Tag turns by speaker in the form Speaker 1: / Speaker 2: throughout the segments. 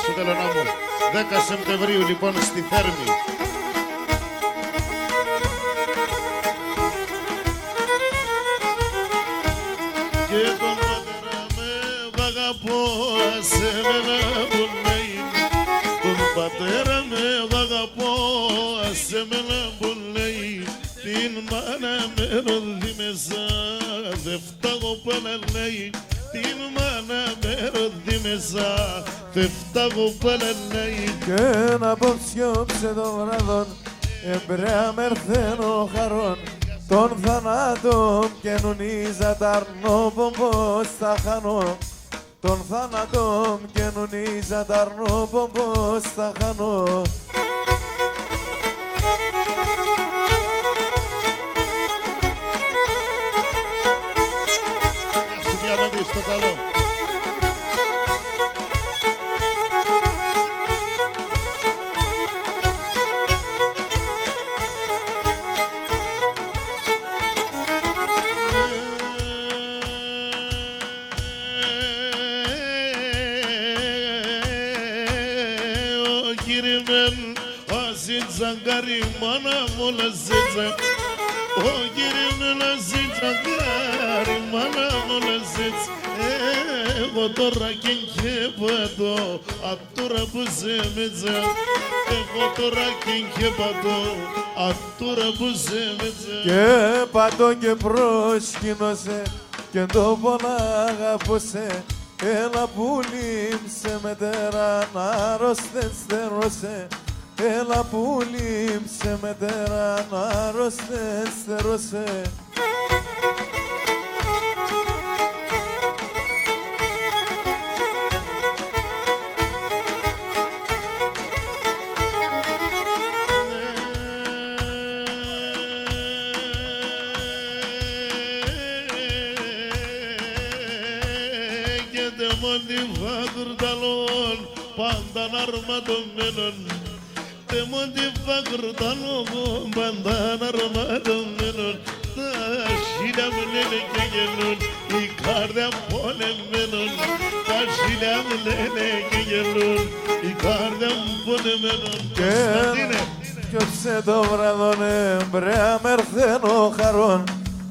Speaker 1: Σου θέλω να μου 10 Σεπτεμβρίου λοιπόν στη Θέρμη. Και τον πατέρα με αγαπώ, άσε με να πουλέει. Τον πατέρα με αγαπώ, άσε με να πουλέει. Την μάνα με ροδί μέσα, δε φτάγω πάλι λέει. Την μάνα με ροδί μέσα, δε φτάγω πάλι λέει.
Speaker 2: Και να ποψιόψε των βράδων, εμπρέα μερθένο χαρών. Τον θάνατο καινουνίζα τ' αρνόπομπο στα χανώ. Τον θάνατο καινουνίζα τ' αρνόπομπο στα χανώ.
Speaker 1: Σου διαμαντή στο καλό. Ζαγκάρι μάνα μου λαζίτσα. Ο κύριος με λαζίτσα, μάνα μου λαζίτσα. Εγώ τώρα και πατώ, απ' τώρα που σε μέτσα. Εγώ τώρα και πατώ, απ' τώρα που σε μέτσα.
Speaker 2: Και πατώ και προσκύνωσε και το πολλά αγαπούσε. Έλα πουλί σε μετέρα να αρρωστενστερώσε. Έλα πουλί σε μετέρα να αρρωστενστερώσε.
Speaker 1: Και μοντιβά κουρταλών πάντα αρματωμένων. Και μοντιβά κουρταλών πάντα αρματωμένων. Τα χείλια μου λένε και γελούν, η καρδιά πονεμένων. Τα χείλια μου λένε και γελούν, η καρδιά μου πονεμένων.
Speaker 2: Κι όψε το βράδον εμπρέα μερθένο χαρών.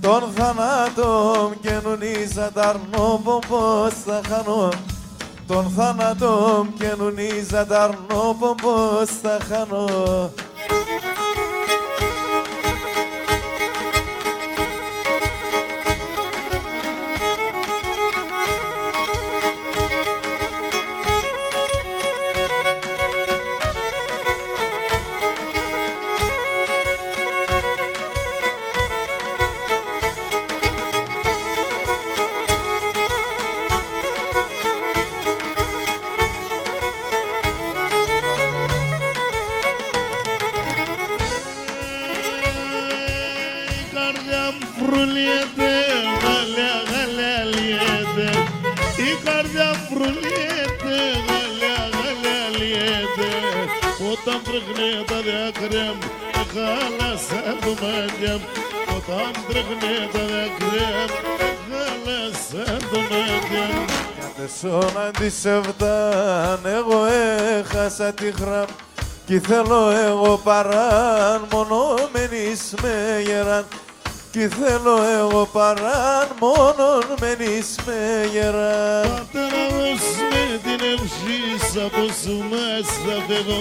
Speaker 2: Τον θάνατον καινουνίζα τ' αρνόπομπο στα χανώ. Τον θάνατον καινουνίζα τ' αρνόπομπο στα χανώ.
Speaker 1: Φρουλιέται, γαλιά, γαλιά λιέται. Η καρδιά φρουλιέται, γαλιά, γαλιά λιέται. Όταν τρέχνε τα δάκρυα μου, χάλασα το μάτια μου. Όταν τρέχνε τα δάκρυα μου, χάλασα το μάτια μου.
Speaker 2: Κάτε σώνα της εβδάν, εγώ έχασα τη χράμ. Κι θέλω εγώ παράν, μόνο μένεις με γεράν. Κι θέλω εγώ παράν, μόνον μένεις με γεράν.
Speaker 1: Πατέρα δώσ' με την ευχή σα πως σου μας θα φεύγω.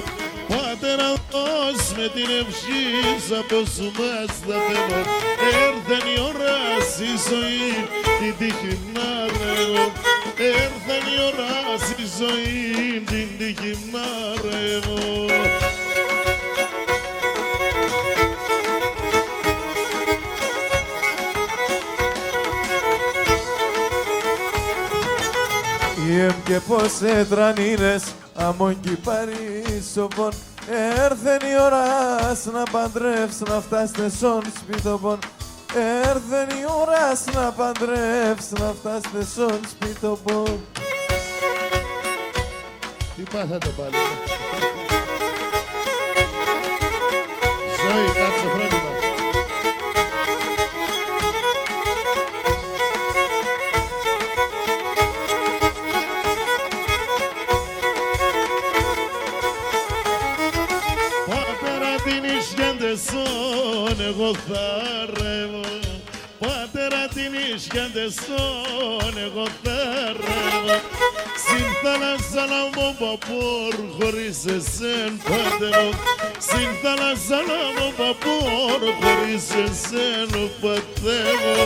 Speaker 1: Πατέρα δώσ' με την ευχή σα πως σου μας θα φεύγω. Έρθεν η ώρα στη ζωή την τύχη να ρεύω. Έρθεν η ώρα στη ζωή την τύχη να ρεύω.
Speaker 2: Και πως έτρανίνες αμόν κι παρίσοπον. Έρθεν η ώρα να παντρεύς, να φτάστε σον σπίτοπον. Έρθεν η ώρα να παντρεύς, να φτάστε σον σπίτοπον.
Speaker 1: Τι πάθατε πάλι. Ζωή, κάψε φρόνημα. εγώ θαρεύω. Πατέρα την Ισκιαντεσόν εγώ θαρεύω. Στην θάλασσα να μου παπόρ χωρίς εσέν πατεύω. Στην θάλασσα να μου παπόρ χωρίς εσέν πατεύω.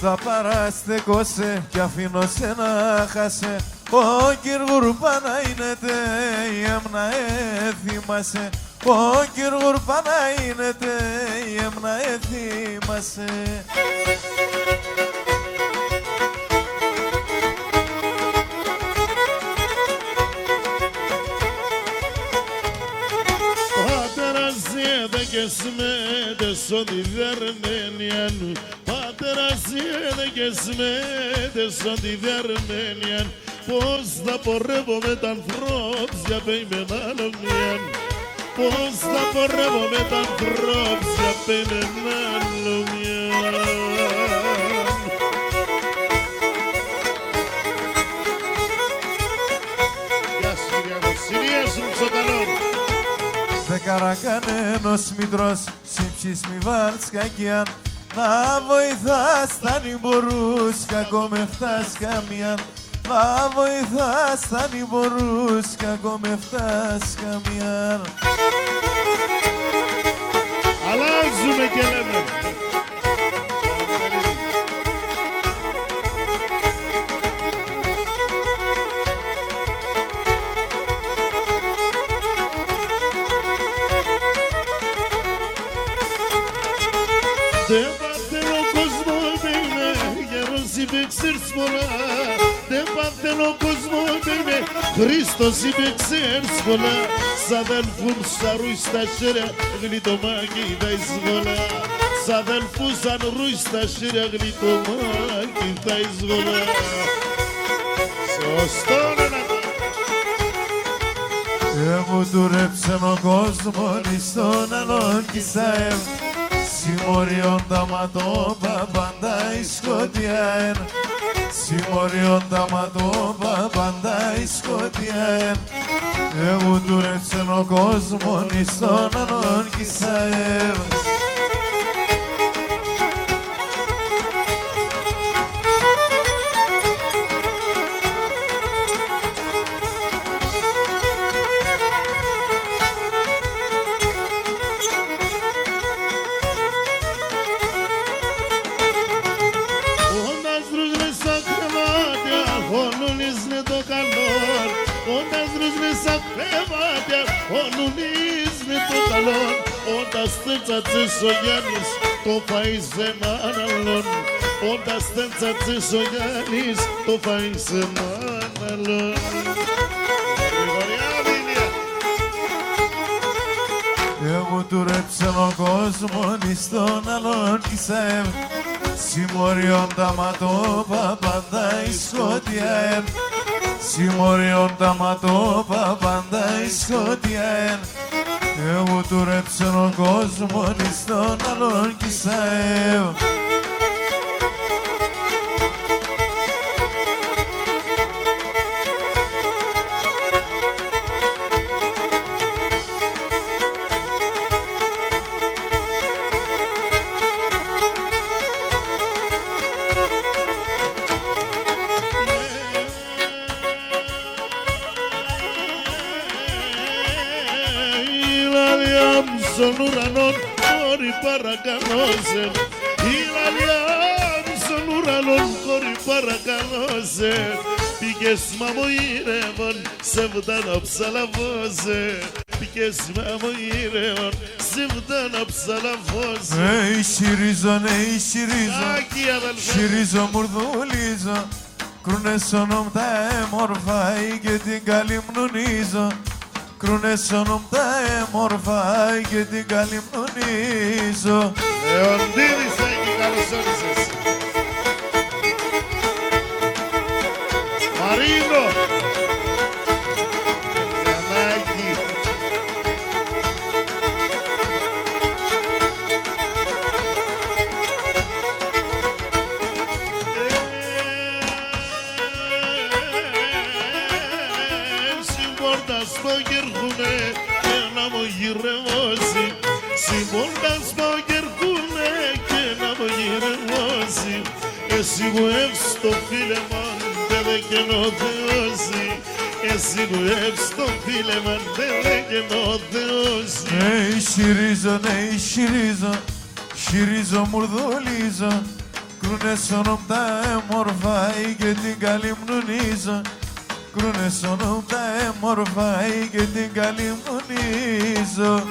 Speaker 2: Θα παραστεκώσε κι αφήνω σε να χάσε. Ο κυργουρ Παναείνεται η έμνα έθιμασε. Ο κυργουρ Παναείνεται η έμνα έθιμασε.
Speaker 1: Πατέρας έδεκες μέτες ότι δερμένιαν. Πατέρας έδεκες μέτες ότι δερμένιαν. Πώς θα πορεύω με τα ανθρώπια πεϊμενάλλον μιαν. Πώς θα πορεύω με τα ανθρώπια πεϊμενάλλον μιαν. Γεια σου Κυριάκο, Συρία σου ψωταλόν.
Speaker 2: Δεκαρακανένος μητρός σύψης μη βάλτς κακιάν. Να βοηθάς τα νημπορούς κακό με φτάς καμιάν. Να βοηθάς τα νημπορούς κακό με φτάς καμιάν.
Speaker 1: Αλλάζουμε και λέμε. Δεν πάθαινε ο κόσμος με γερός είπε ξέρεις πολλά. Δεν πάθαινε ο κόσμος με Χριστός είπε ξέρεις πολλά. Σ' αδελφούς σαν ρούι στα χέρια γλιτομάκι τα εισβολά. Σ' αδελφούς σαν ρούι στα χέρια γλιτομάκι τα εισβολά. Σωστό να το.
Speaker 2: Μου τουρέψεν ο κόσμος στον άλλον κισαέμ. Συμμοριών τα ματώπα πάντα η σκοτία εν. Συμμοριών τα ματώπα πάντα η σκοτία εν. Εγώ του ρέψεν ο κόσμος στον άλλον κισαέμ.
Speaker 1: Όταν στεντσατσές ο Γιάννης το φαΐ σε έναν άλλον. Όταν στεντσατσές ο Γιάννης το φαΐ σε έναν άλλον.
Speaker 2: Εγώ του ρέψεν ο κόσμος στον άλλον κισαέμ. Συμμοριών τα ματώπα πάντα η σκοτία εν. Συμμοριών τα ματώπα πάντα η σκοτία εν. Εγώ του ρέψεν ο κόσμος στον άλλον κισαέμ.
Speaker 1: Στον ουρανόν κόρη παρακαλώ σε. Η λαλιά μου στον ουρανόν κόρη παρακαλώ σε. Πήγες μα μου ήρεμον σε βδάνα ψαλαβώσε. Πήγες μα μου ήρεμον σε βδάνα ψαλαβώσε.
Speaker 2: Συρίζω, συρίζω, συρίζω μουρδουλίζω. Κρούνες όνομ τα έμορφα και την καλυμνουνίζω. Κρούνες όνομ τα έμορφα και την καλυμνουνίζω.
Speaker 1: Λεοντίδης Άγγι, καλώς όρισες. Μαρίνο. Γιαννάκη. Συμπόρτας το γερχούνε και να μου γυρεύωσει. Συμπόρτας το γερχούνε και να μου γυρεύωσει. Εσύ που εύστο φίλε μαν δεν δεκαινό θεώσει. Εσύ που εύστο φίλε μαν δεν δεκαινό θεώσει.
Speaker 2: Ναι, συρίζω, μουρδολίζω. Κρούνε σώνομ τα έμορφα και την καλή μνουνίζω. Κρούνε σώνομ τα έμορφα και την καλή μνουνίζω.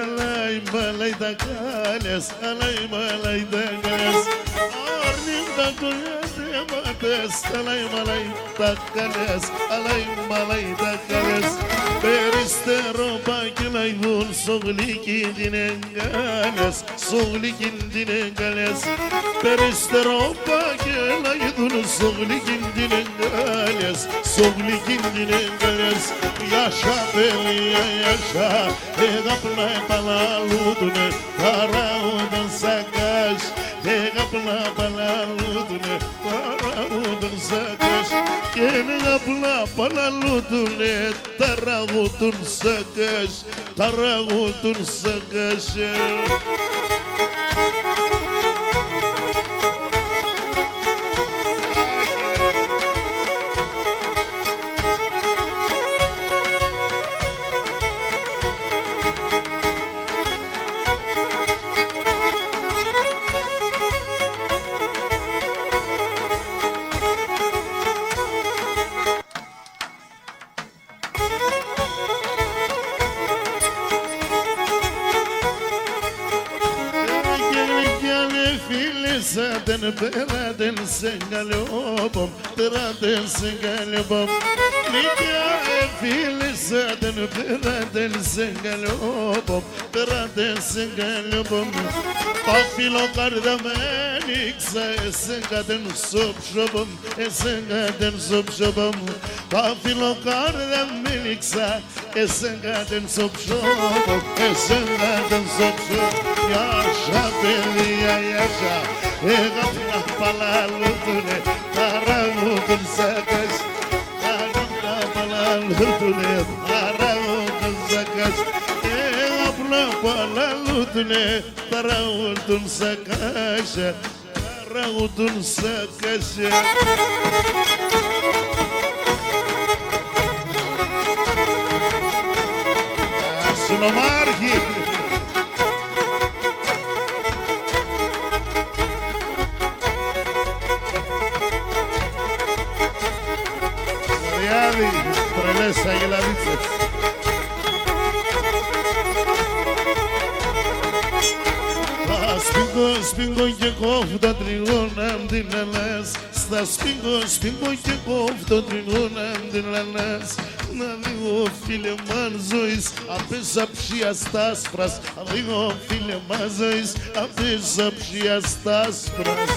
Speaker 1: Alay malay da kales, alay malay da kales. Arnim da kuyate mates, alay malay da kales, alay malay da kales. Periste roba kilay vun sogliki dinengales, sogliki dinengales. Periste roba kilay vun sogliki dinengales, sogliki dinengales. Yaşa beni yaşa, egapna balaludune, paradın sakaş. Egapna balaludune, paradın sakaş. Egapna balaludune, taragutun sakaş, taragutun sakaş. Zaten peraden sengalobom, peraden sengalobom. Nikah fili zaten peraden sengalobom, peraden sengalobom. Pafilo kardamenik sa esengaden subshobom, esengaden subshobom. Pafilo kardamenik sa esengaden subshobom, esengaden subshobom. Yaşa beni yaşa. Egapna balaludune, paradın sakaş. Egapna balaludune, paradın sakaş. Egapna balaludune, paradın sakaş. Paradın sakaş. Sunomarki. Τρελές αγελαδίτσες. Θα σπίγγω και κόφτα τριγώνα μ' την λαλάς. Στα σπίγγω και κόφτα τριγώνα μ' την λαλάς. Να λίγο φίλε μαν ζωής, απέσα ψιαστά σπρας. Λίγο φίλε μαν ζωής, απέσα ψιαστά σπρας.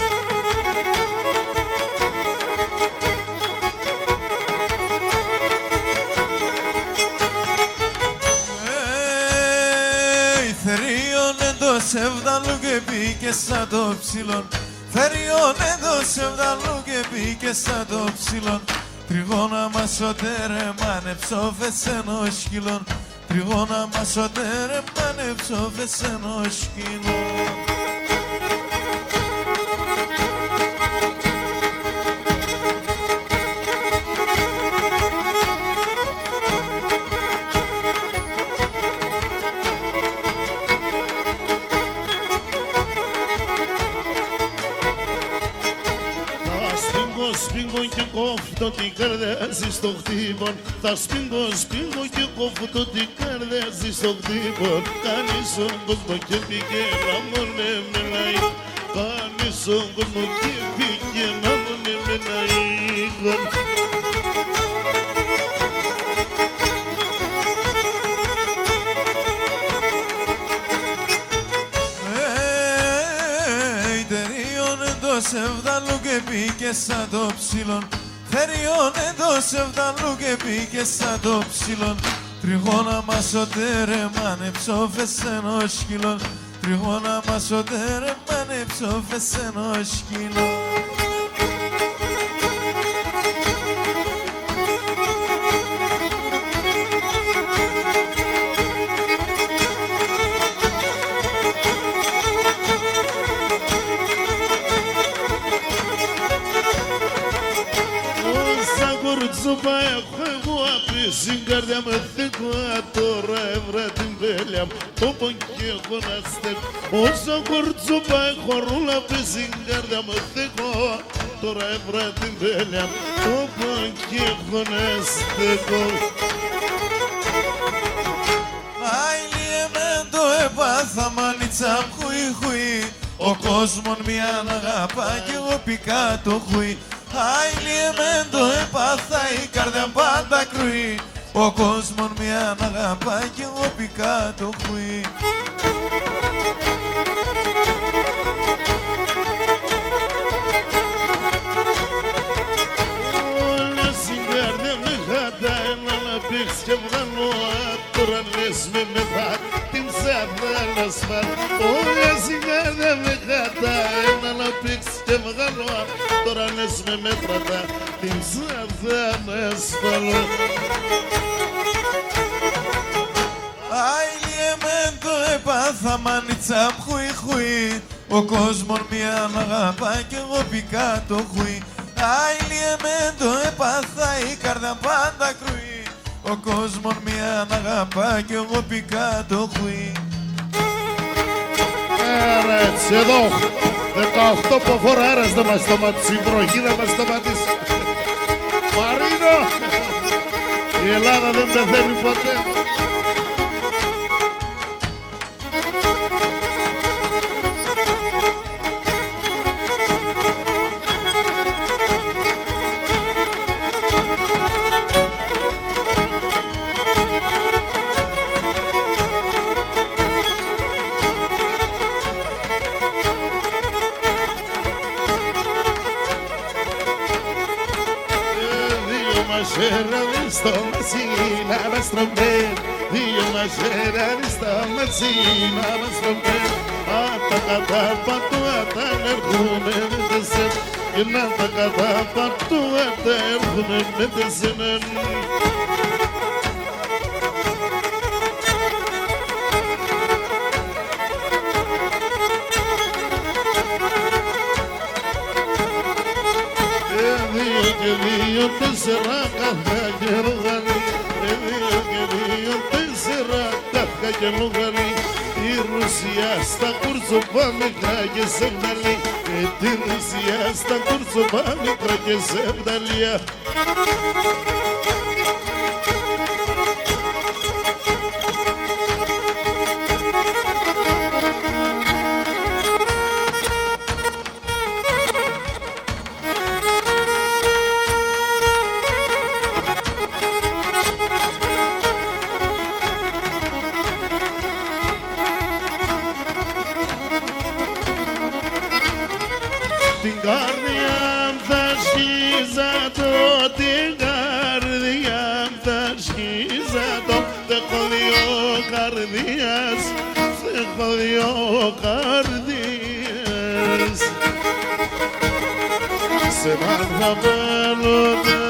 Speaker 2: Θερίωνε το σεβδαλού και μπήκε σαν το ψηλόν. Θερίωνε το σεβδαλού και μπήκε σαν το ψηλόν. Τριγώνα μας ο τέρεμανε ψόφες ενός σκυλών. Τριγώνα μας ο τέρεμανε ψόφες ενός σκυλών.
Speaker 1: Σπίγγω και κόφτω την καρδιά στο χτύπον. Θα σπίγγω και κόφτω την καρδιά στο χτύπον. Κάνεις τον κόσμο και πήγε να μου μιλάει. Κάνεις τον κόσμο και πήγε να μου μιλάει.
Speaker 2: σεβδαλού και μπήκε σαν το ψήλον. Θεριώνε το σεβδαλού και μπήκε σαν το ψήλον. Τριγώνα μας ο τέρεμανε ψόφες ενός σκύλων. Τριγώνα μας ο τέρεμανε ψόφες ενός σκύλων.
Speaker 1: Κορτσούπα έχω εγώ απ' την καρδιά με θήκω. Τώρα έβρα την βέλια μου το πον και έχω να στέκω. Όσο κορτσούπα έχω ρούλα απ' την καρδιά με θήκω. Τώρα έβρα την βέλια μου το πον και έχω να στέκω.
Speaker 2: Άιλι εμέντο έπαθα μανίτσα χουί χουί. Ο κόσμον μια αγαπά κι εγώ πικά το χουί. Άιλι εμέντο έπαθα η καρδιά πάντα κρουί. Ο κόσμον μια αγαπά κι εγώ πικά το χουί.
Speaker 1: Όλα στην καρδιά με χάτα ένα να πήξ και βγάλω. Τώρα λες με μετά την ψάθα να σφάλ. Όλα στην καρδιά με χάτα ένα να πήξ και βγάλω. Τώρα λες με μέτρατα την ψάθα να σφάλω.
Speaker 2: Άιλι εμέντο έπαθα μανίτσα χουί χουί. Ο κόσμον μια αγαπά κι εγώ πικά το χουί. Άιλι εμέντο έπαθα η καρδιά πάντα κρουί. Ο κόσμον μια αγαπά κι εγώ πικά το χουί.
Speaker 1: Έτσι εδώ 18 ποφοράρες δεν μας σταματήσει, η βροχή δεν μας σταματήσει. Μαρίνο, η Ελλάδα δεν πεθαίνει ποτέ. Στο μασίνα μας τρομπέτ, δύο μαζέραν στο μασίνα μας τρομπέτ. Τα κατάπατου όταν έρχουνε με τεσσεν, και να τα κατάπατου όταν έρχουνε με τεσσεν. Δύο τέσσερα καφέ και ρογαλί. Δύο και δύο τέσσερα καφέ και ρογαλί. Η Ρουσία στα κουρτσοπά μικρά και σεβδαλή. Τη Ρουσία στα κουρτσοπά μικρά και σεβδαλία. Την καρδιά θα σκίζα το, την καρδιά θα σκίζα το. Έχω δύο καρδιάς, έχω δύο καρδιές. Σε έναν θα βάλω τα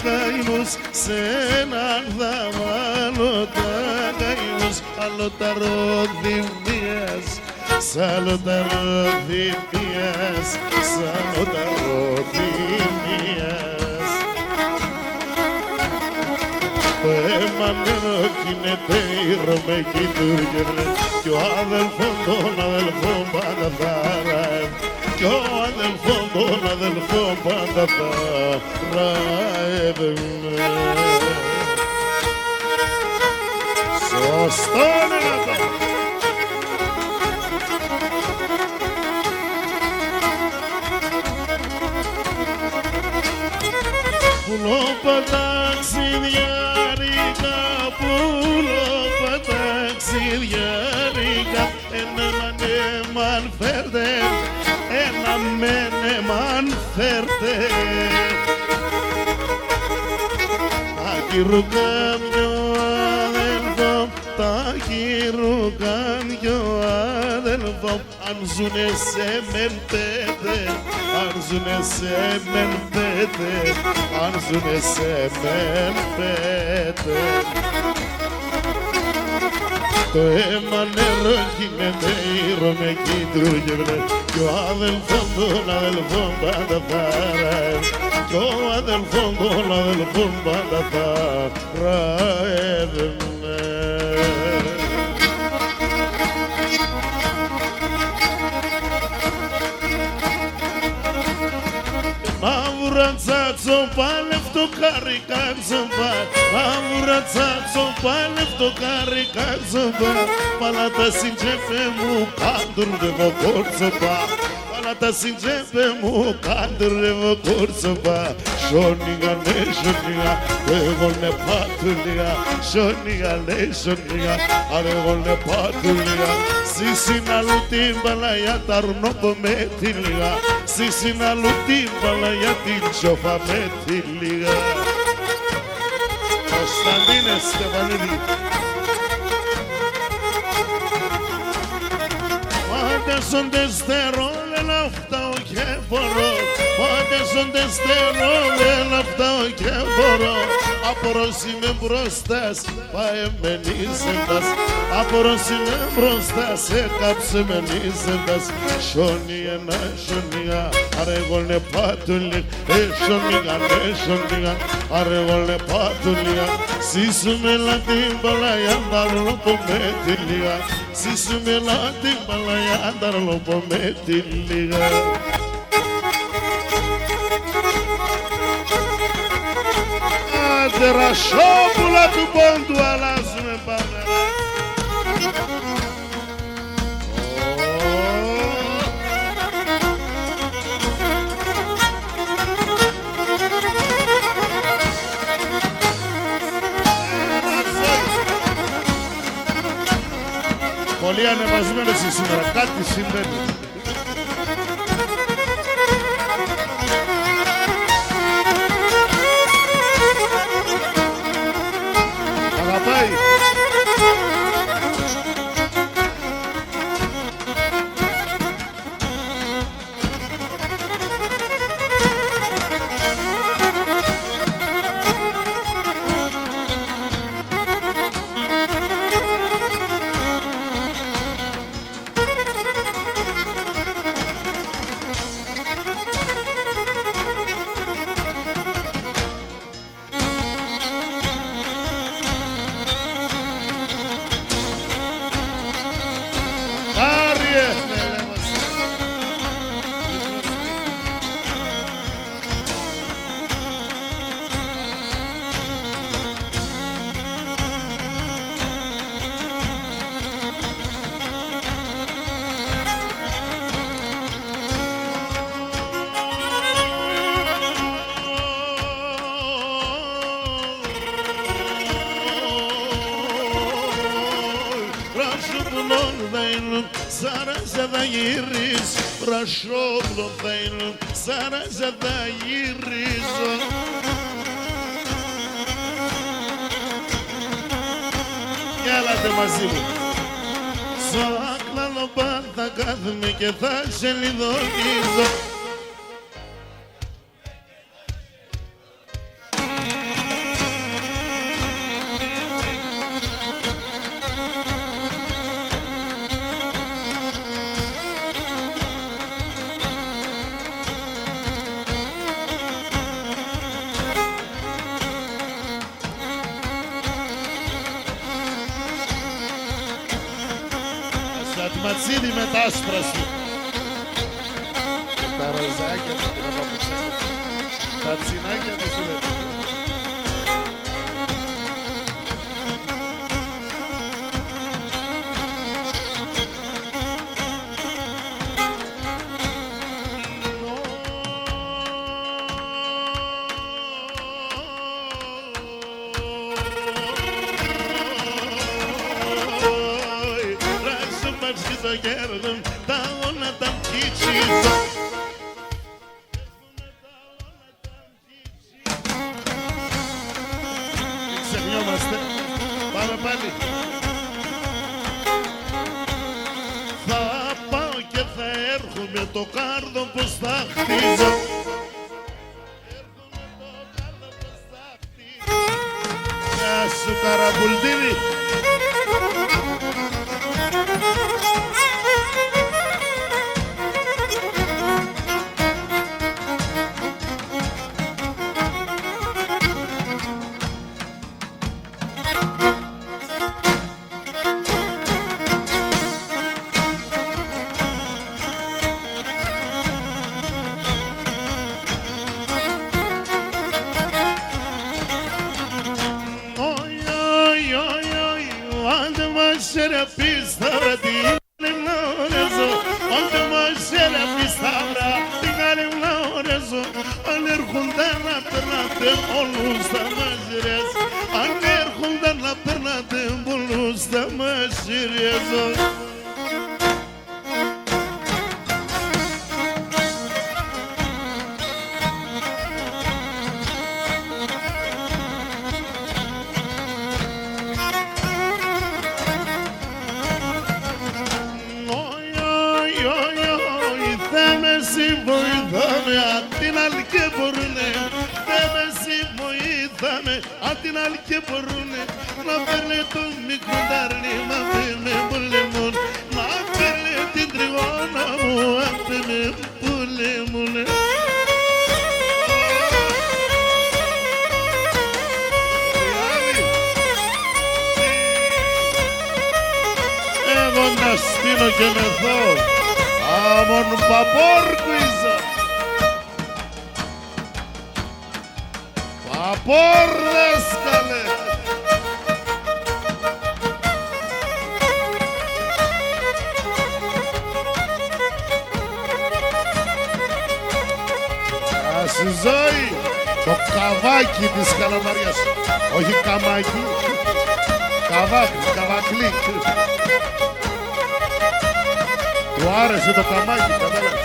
Speaker 1: καημούς, σε έναν θα βάλω τα καημούς. Άλλο τα ροδιμίας, σ' άλλο τα ροδιμίας, σ' άλλο τα ροδιμίας. Το αίμα νερό κινείται η Ρωμαϊκή Τουρκερλέ, κι ο αδελφόν τον αδελφόν πάντα θα ραευ, κι ο αδελφόν τον αδελφόν πάντα θα ραευ. Σωστό είναι αυτό. Πουλόπαταξιδιάρικα, πουλόπαταξιδιάρικα, έναν ανέμαν φέρτε, ένα μένεμαν φέρτε τα κυρούκαν δυο αδελφό, τα κυρούκαν δυο αδελφό, αν ζουνε σε μεν πέτε, αν ζουνε σε μεν πέτε, αν ζουνε σε μεν πέτε. Το αίμα νερό γίνεται ήρω με κίτρου και βρε κι ο αδελφόν των αδελφών πάντα θαράει κι ο αδελφόν των αδελφών πάντα θαράει. Μαύρα τσάτσο πάλε φτωχάρι κάτσοπα, μαύρα τσάτσο πάλε φτωχάρι κάτσοπα, πάλα τα συντζέπε μου κάντουρδευω κόρτσοπα, πάλα τα συντζέπε μου κάντουρδευω κόρτσοπα, σόνιγα ναι σόνιγα, εγώ ναι πάτουλιγα, σόνιγα ναι σόνιγα, άρα εγώ ναι πάτουλιγα, στη συναλλού την παλαγιά τα αρνόπω με τη λιγά, στη συναλλού την παλαγιά την τσόφα με τη λιγά. Κωνσταντίνε Στεφανίδη. Πάτε στον τεστερόλε να φτάω και μπορώ, πάτε στον τεστερόλε να φτάω και μπορώ, απορώς είμαι μπροστάς, πάει με νήσεντας, απορώς είμαι μπροστάς, έκαψε με νήσεντας, σιόνια να σιόνια, άρα εγώ ναι πάτουλη, σιόνια ναι σιόνια, άρα εγώ ναι πάτουλη, σύσουμε την παλαγιά, ταρλόπο με τη λιγά, σύσουμε την παλαγιά, ταρλόπο με τη λιγά. Ρασόπουλα του πόντου αλλάζουμε πάμε. Πολύ ανεβασμένος σήμερα, κάτι συμβαίνει. Αγαπάει. Σαράζα θα γυρίσω, ρασόπλο θέλω, σαράζα θα γυρίσω. Κι έλατε μαζί μου. Στο άκλαλο πάντα κάθομαι και θα σε λιδονίζω. Ματσίδι με τα άσπρα σου. Τα ροζάκια του την απόψε. Τα τσινάκια του σου λέει. Τα γόνα τα πκίτσιζω, πάλι. Θα πάω και θα έρχομαι το κάρδο πως θα χτίζω. Γεια σου Καραμπουλτίνη. Αν έρχονταν να περνάτε όλους θα μαζιρές. Αν έρχονταν να περνάτε όλους θα μαζιρές. Απ' την άλλη και μπορούνε, δε με βοηθάμε. Απ' την άλλη και μπορούνε να παίρνε το μικρό ταρνίμα με πολεμούν. Να παίρνε την τριγώνα μου απ' με πολεμούνε. Εγώ να στείνω και μεθώ άμον παπόρκουιζα. Παπόρδες καλέ. Άση ζωή, το καβάκι της Καλαμαριάς. Όχι καμάκι, καβάκι, καβακλή. Του άρεσε το καμάκι, κατάλαβες.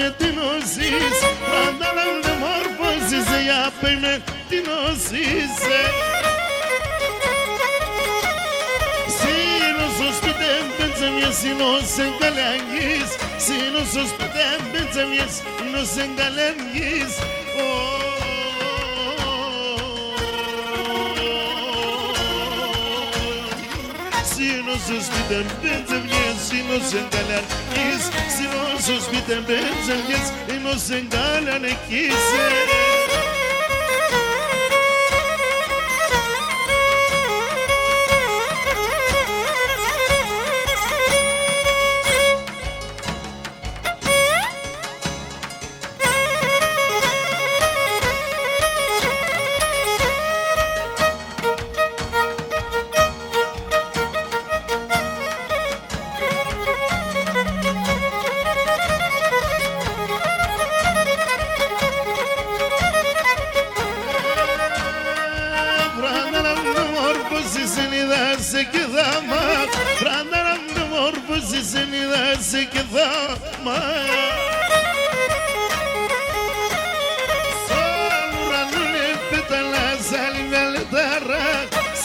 Speaker 1: Με την οσίς, πραντάλαν δε μόρφωσης, για με την οσίς. Σύνος ο σπιτέμ πέντσε μια σύνος εγκαλιαγής. Σύνος ο σπιτέμ πέντσε μια σύνος εγκαλιαγής. Σύνος ο σπιτέμ πέντσε μια σύνος εγκαλιαγής. Σύνος ο σπιτέμ πέντσε μια σύνος εγκαλιαγής.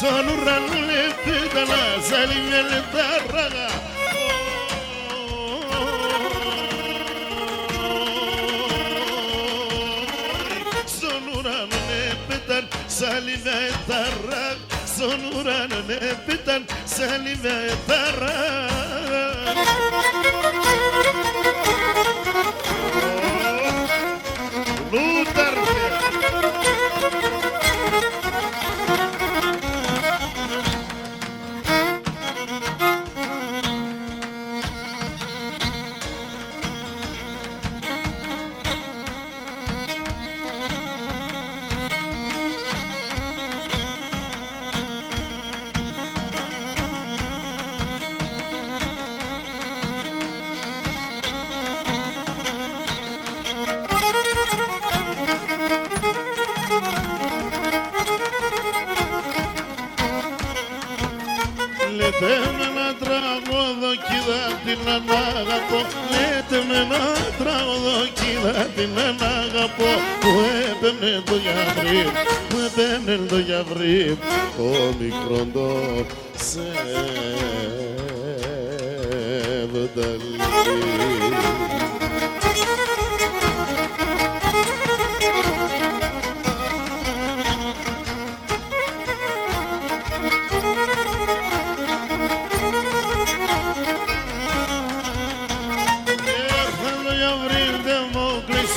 Speaker 1: Son urranule pedala salimele tarraga. Son urranule pedal salime tarraga. Son urranule pedal salime tarraga. Lutar. κοίτα την ανάγαπο. Λέτε με ένα τραγωδό, κοίτα την ανάγαπο. Που έπαιρνε το γιαβρί, που έπαιρνε το γιαβρί, το μικρό το σεβδαλί.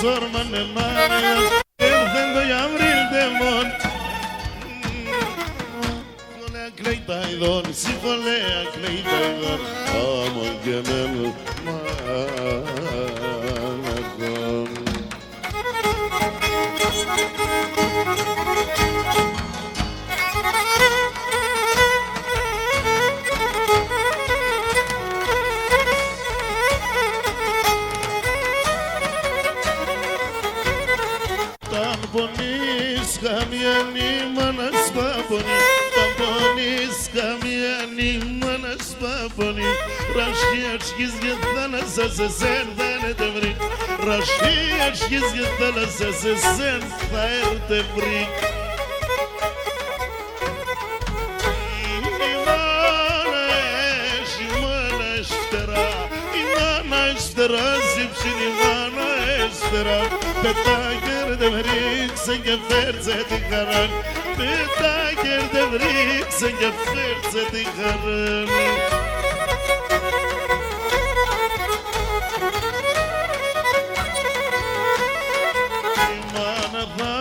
Speaker 1: Sormane Maria, erdendo y abril de mon. Folea kleita idon, si folea kleita idon, amon gemel malakon. Καμία νήμανα σπάπονη, τα πονείς καμία νήμανα σπάπονη. Ρασχιαρσκείς και θάλασσα σε σεν θα έρθετε βρει. Ρασχιαρσκείς και θάλασσα σε σεν θα έρθετε βρει. Η μάνα έχει μάνα εστερά, η μάνα εστερά ζύψιν η μάνα εστερά. Πετάκερ δε βρίξεν και φέρτσε τη χαράν. Πετάκερ δε βρίξεν και φέρτσε τη χαράν. Η μάνα θα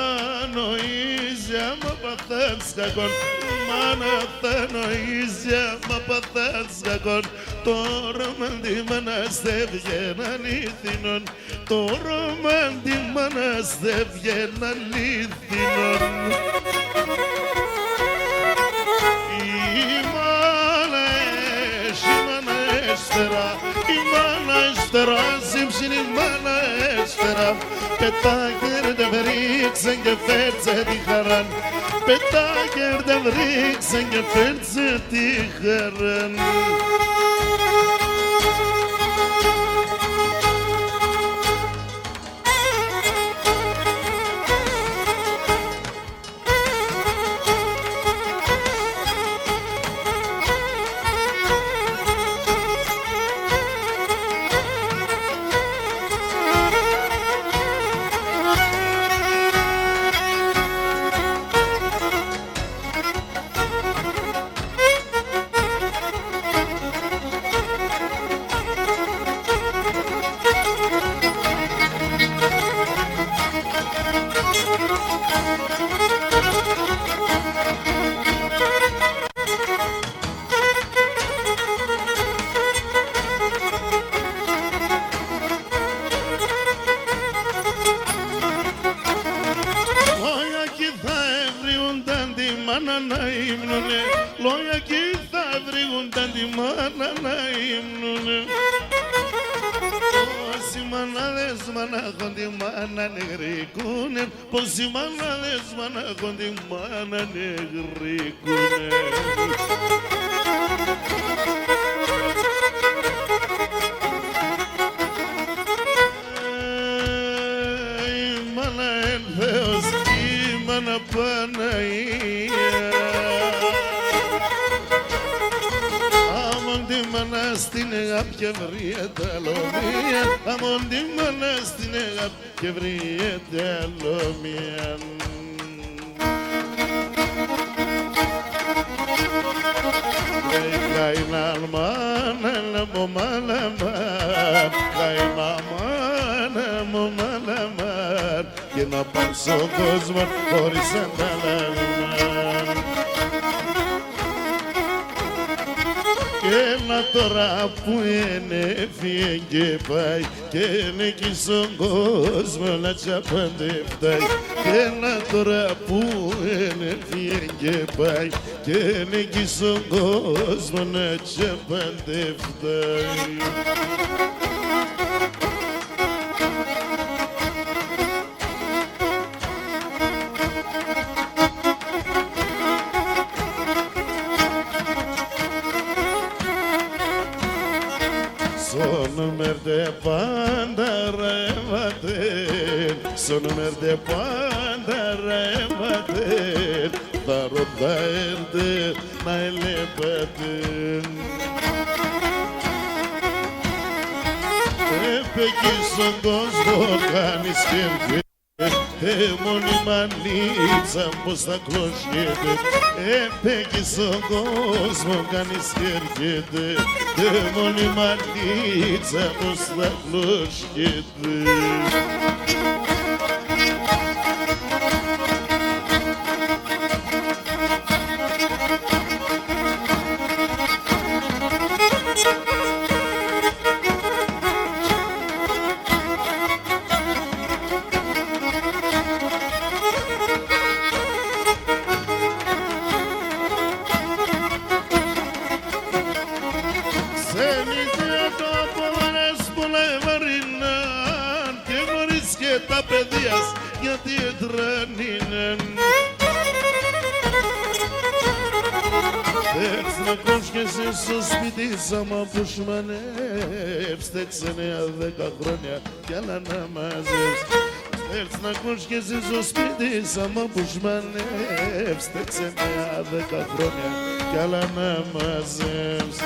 Speaker 1: νοήσει άμα παθάς κακόν. Η μάνα θα νοήσει άμα παθάς κακόν. Το ρομαντήμα να σε βγαίνει αλήθινον. Το ρομαντήμα να σε βγαίνει αλήθινον. Η μάνα έχει μάνα έστερα, η μάνα έστερα, σύμψιν η μάνα έστερα. Πετάκερ δε βρίξεν και φέρτσε τη χαράν. Πετάκερ δε βρίξεν και φέρτσε τη χαράν. Λόγια κι θα βρήγουνταν τη μάνα να ύμνουνε. Πόσοι μανάδες μανάχον τη μάνα νεγρικούνε. Πόσοι μανάδες μανάχον τη μάνα νεγρικούνε. Η μάνα εν Θεός, η μάνα Παναγία. Μάνα στην αγάπη και βριέται αλλομία. Αμόν τη μάνα στην αγάπη και βριέται αλλομία. Καημάν μάνα μου μάλαμαν, καημάν μάνα μου μάλαμαν, και να πάνε στον κόσμο χωρίς αντάλλαγμα. Έλα τώρα που είναι φύγε και πάει και είναι εκεί στον κόσμο να τσαπαντευτάει. Έλα τώρα που είναι φύγε και πάει και είναι εκεί στον κόσμο να τσαπαντευτάει. Son merde pandarematen, son merde pandarematen, Taroda erde nailepaten. Peki son κόσμο κάνεις χέρια, μόνη μανίτσα πως θα κλωσκέται. Πeki στον κόσμο κάνεις χέρια, μόνη μανίτσα πως θα κλωσκέται. Τα παιδείας γιατί έτρανινεν. Θέλεις να κόσκεσαι στο σπίτι άμα που σμανεύς, τέξε 9-10 χρόνια κι άλλα να μαζεύς. Θέλεις να κόσκεσαι στο σπίτι άμα που σμανεύς, τέξε 9-10 χρόνια κι άλλα να μαζεύς.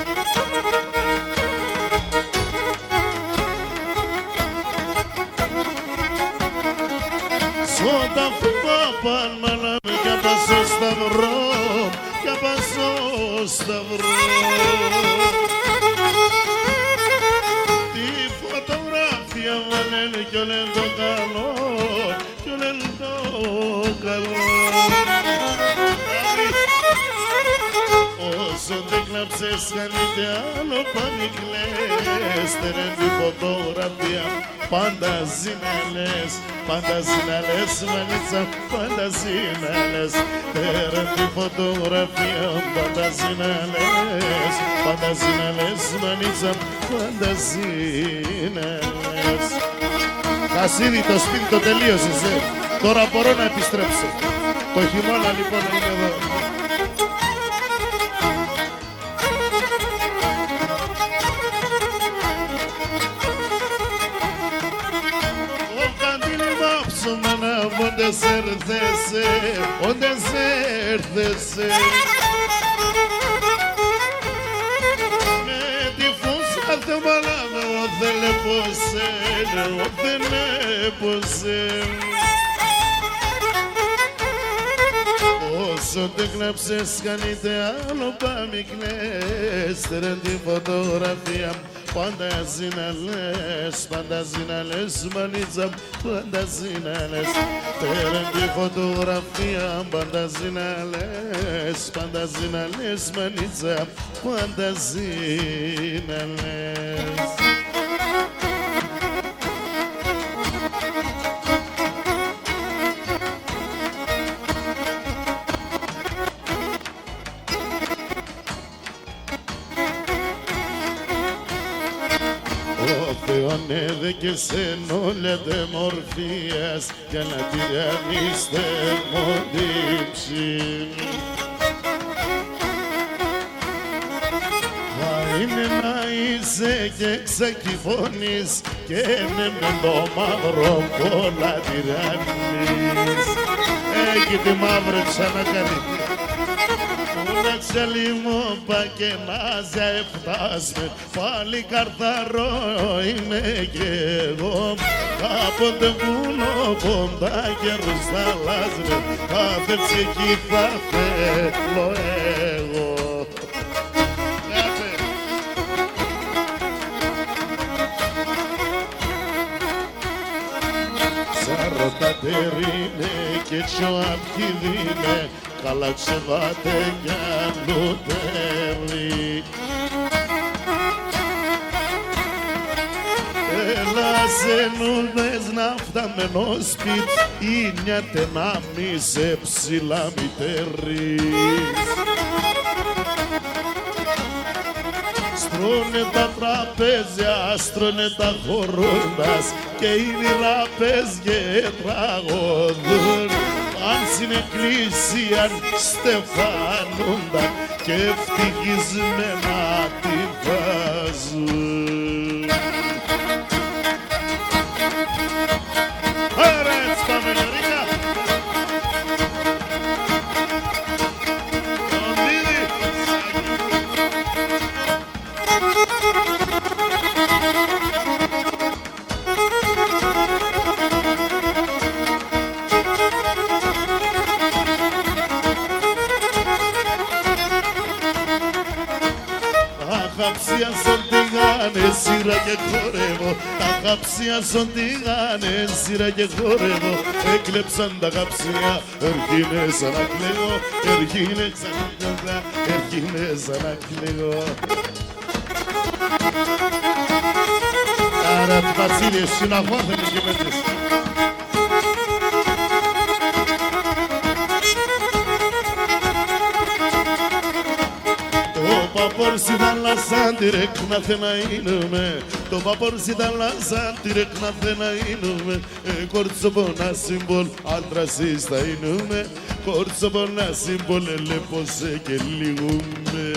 Speaker 1: Όταν φοβάμαι μάνα μου κι απ' στο σταυρό, κι απ' στο σταυρό. Τη φωτογράφια βάλεν κι όλεν το καλό, κι όλεν το καλό. Όσο δεν κλάψες κάνετε άλλο πάλι κλαις, τερεν τη φωτογραφία πάντα ζήναλες, πάντα ζήναλες μανίτσα, πάντα ζήναλες. Τερεν τη φωτογραφία πάντα ζήναλες, πάντα ζήναλες μανίτσα, πάντα ζήναλες. Χασίδη, το σπίτι το τελείωσες, τώρα μπορώ να επιστρέψω. Το χειμώνα λοιπόν είναι εδώ. Onde certeze, onde certeze. Με τη φούσκα δεν παλάμε, δεν λεπωσε, δεν λεπωσε. Όσο δεν κλάψες κάνετε άλλο πάμε κλαις, τερεν τη φωτογραφία πάντα ζήναλες, πάντα ζήναλες μανίτσα, πάντα ζήναλες. Τερεν τη φωτογραφία πάντα ζήναλες, πάντα ζήναλες μανίτσα, πάντα ζήναλες. Θεόν έδεκε σενόλετε μορφίας για να τυραννίστε μοντύψη. Μα είναι να είσαι και ξακυφώνεις και ναι με το μαύρο πολλά τυραννείς. Έχει τη μαύρη ξανακαλή. Να ξελιμώπα και να ζεφτάσμε, πάλι καρθαρό είμαι κι εγώ. Κάποτε βουνό κοντά και ρουσταλάζουμε, κάθε ψυχή θα θέλω εγώ. Σαρωτατερίνε και τσοαπχιδίνε, καλά ξεβάτε για λούτερι. Έλα σε νούδες να φτάμενο σπίτ, ίνιατε να μη σε ψηλά μητερείς. Στρώνε τα τραπέζια, στρώνε τα χορούντας και οι ράπες και τραγωδούν. Αν στην εκκλησία στεφανούνταν και ευτυχισμένα τη βάζουν. τηγάνε, σειρά και χορεύω. Τα χαψία στον τηγάνε, σειρά και χορεύω. Έκλεψαν τα χαψία, έρχινε σαν να κλαίγω. Έρχινε σαν να κλαίγω, έρχινε σαν να κλαίγω. Άρα του Βασίλη, εσύ να βάθαινε και με τις. Το παπόρ στη θάλασσα τη ρέκνα θε να γίνουμε. Το παπόρ στη θάλασσα τη ρέκνα θε να γίνουμε. Κορτσοπονά σύμπολ, άντρας εις θα γίνουμε. Κορτσοπονά σύμπολ, ελέπωσε και λιγούμε.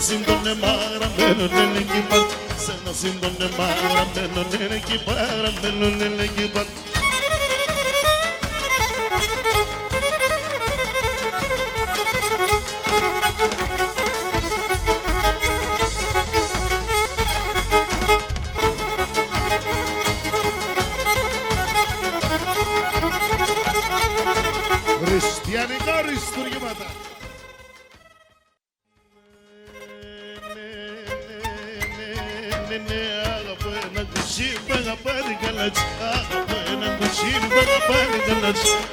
Speaker 1: Σύντονε μαγραμμένο είναι εκεί πάνω. Σε ένα σύντονε μαγραμμένο είναι εκεί παραμένο είναι εκεί πάνω. Χριστιανικά αριστούργηματα.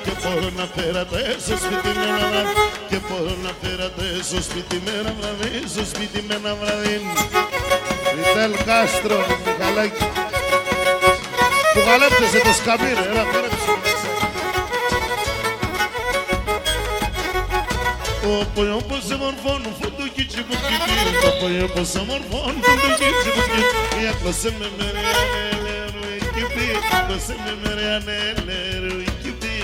Speaker 1: Και μπορώ να περατέσω σπίτι με ένα βράδυ. Και μπορώ να περατέσω σπίτι με ένα βράδυ. Στο σπίτι με ένα βράδυ. Ριντέλ Κάστρο, Μιχαλάκη. Που γαλέπτεσαι το σκαμί ρε, έλα πέρεψε μέσα. Όπως σε μορφώνουν φωτοκί τσιμπουκιτή. Όπως σε μορφώνουν φωτοκί τσιμπουκιτή. Έκλωσε με μεριανέλερου εκκυπή. Έκλωσε με μεριανέλερου εκκυπή.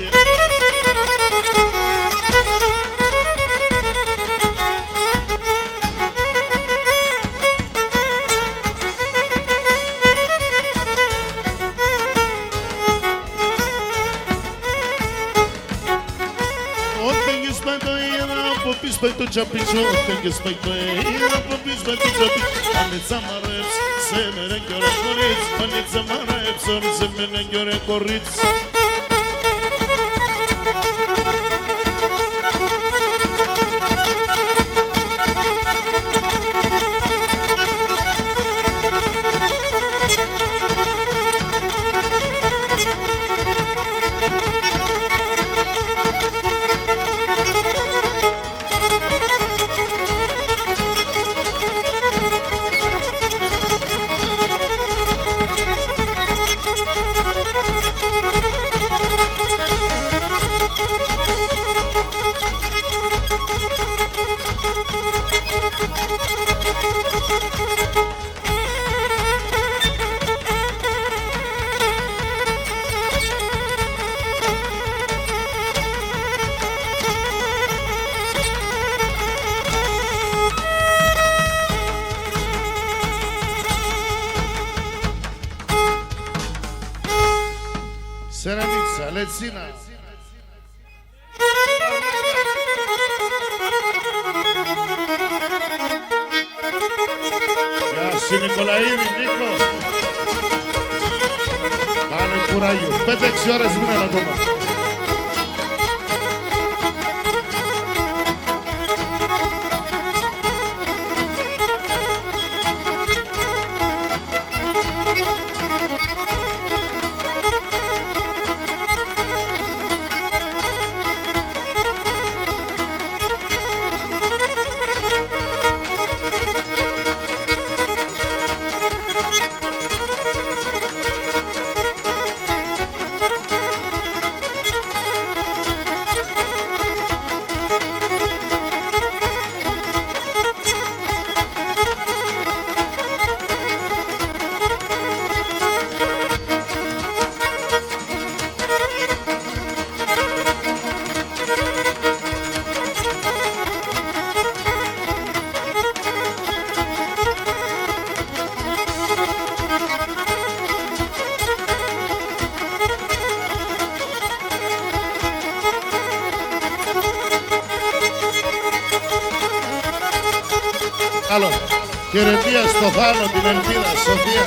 Speaker 1: Πάει το τσαπιτσό, τέγγες πάει το αέρα από πίσω πάει το τσαπιτσό. Πανίτσα μ' αρέψει, σε μένα κι ωραία κορίτσι. Πανίτσα μ' αρέψει, σε μένα κι ωραία κορίτσι. Serenica, Lezina. Γεια σου Νικολαίδη, Νίκο. Κάνε κουράγιο. 5-6 ώρες μείναν ακόμα. παρακαλώ. Χαιρετία στο Θάνο, την Ελπίδα, Σοφία.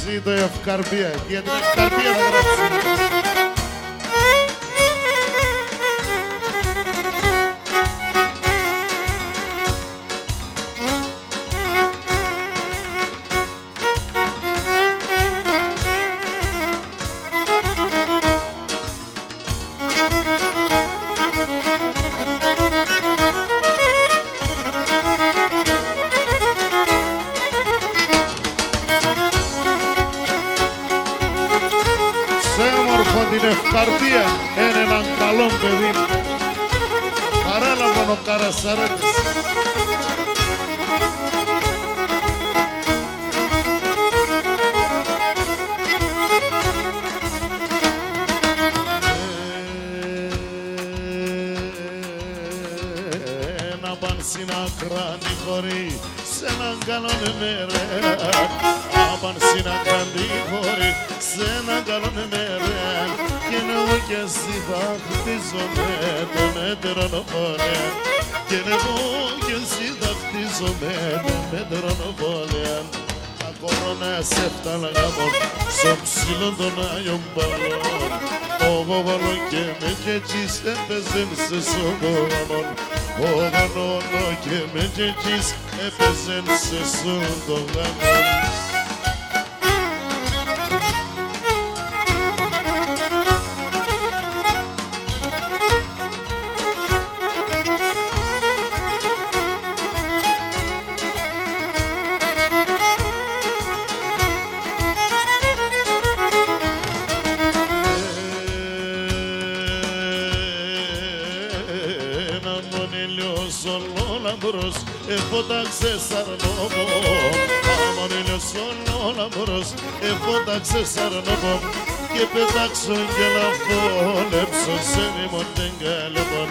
Speaker 1: Ζήτω η ευκαρπία, για την ευκαρπία θα γράψουμε. Την ευκαρπία είναι έναν καλό παιδί. Παρέλαβαν ο Καρασαρέτης. Ένα παν συνακράνει χωρί σε έναν καλόν μέρα. Απαν συνακράνει χωρί σε έναν καλόν μέρα. Και εγώ κι εσύ θα χτίζομαι το μετρονοπόλια. Και εγώ κι εσύ θα χτίζομαι το μετρονοπόλια. Τα κορώνες έφτανα μόνο στο ψηλό των Άγιων Παλών. Ο Βοβαλό και με κι έτσι έπαιζεν σε σοκογαμόν. Ο Βανόνο και με κι έτσι έπαιζεν σε σοκογαμόν. λαμπρός εφώταξε σαρνόμο. Άμον ήλιος ο λαμπρός εφώταξε σαρνόμο. Και πετάξω και να φωνέψω σε ρήμον την καλεπον.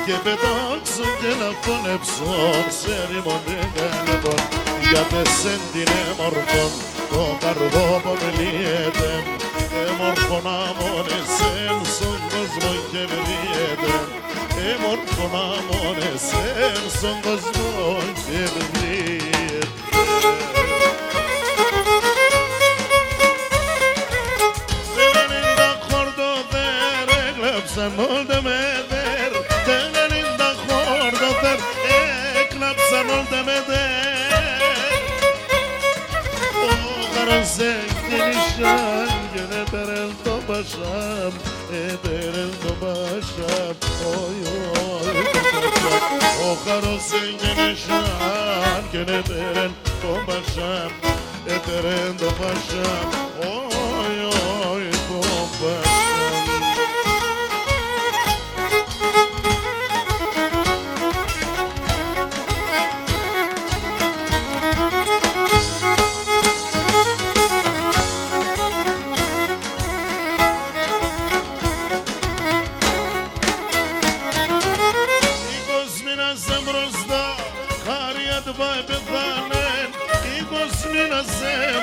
Speaker 1: Και πετάξω και να φωνέψω σε ρήμον την καλεπον. Για τεσέν την έμορφον το καρδόπο με λύεται. Έμορφωνα μόνε εσέν στον κόσμο και με λύεται. Έμορφωνα μόνε εσέν στον κόσμο και με λύεται. Έκλαψαν όλα με δέρ, τελενήντα χόρτα δέρ, έκλαψαν όλα με δέρ. Ο χαρός εγγενήσαν και έπαιρεν το πασάμ, έπαιρεν το πασάμ, όι όι το πασάμ. Ο χαρός εγγενήσαν και έπαιρεν το πασάμ, έπαιρεν το πασάμ, όι όι το πασάμ.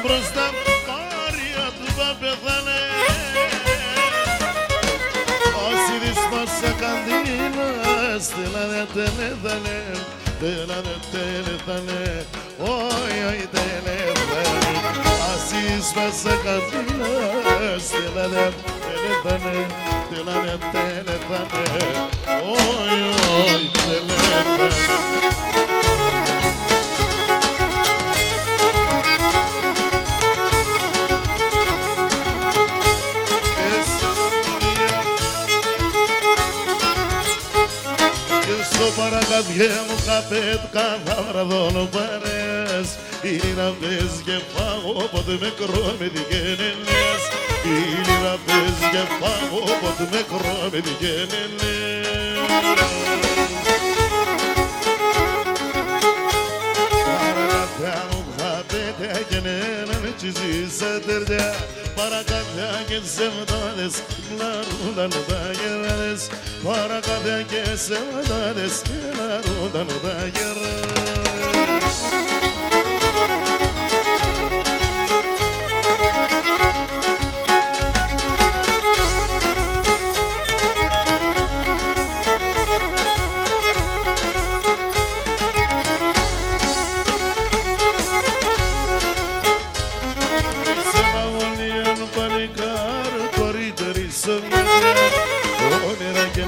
Speaker 1: Μπροστά πάρια του θα πεθάνε. Όσοι δυσπάσα καντίνα στέλνανε τελεθάνε, στέλνανε τελεθάνε, όι όι τελεθάνε. Όσοι δυσπάσα καντίνα στέλνανε τελεθάνε, στέλνανε τελεθάνε, όι όι τελεθάνε. Στο παρακαδιέ μου καπέτκα θα βραδώνω παρές. Είναι να πες και φάγω όποτε μικρό με δικαινενές. Είναι να πες και φάγω όποτε μικρό με δικαινενές. Παρακατιά μου καπέτκα και έναν τσιζίσα τερδιά. Παρακατιά και σεβδάδες λαρούνταν τα γεράδες. Παρακατιά και σεβδάδες λαρούνταν τα γεράδες. Όνειρα και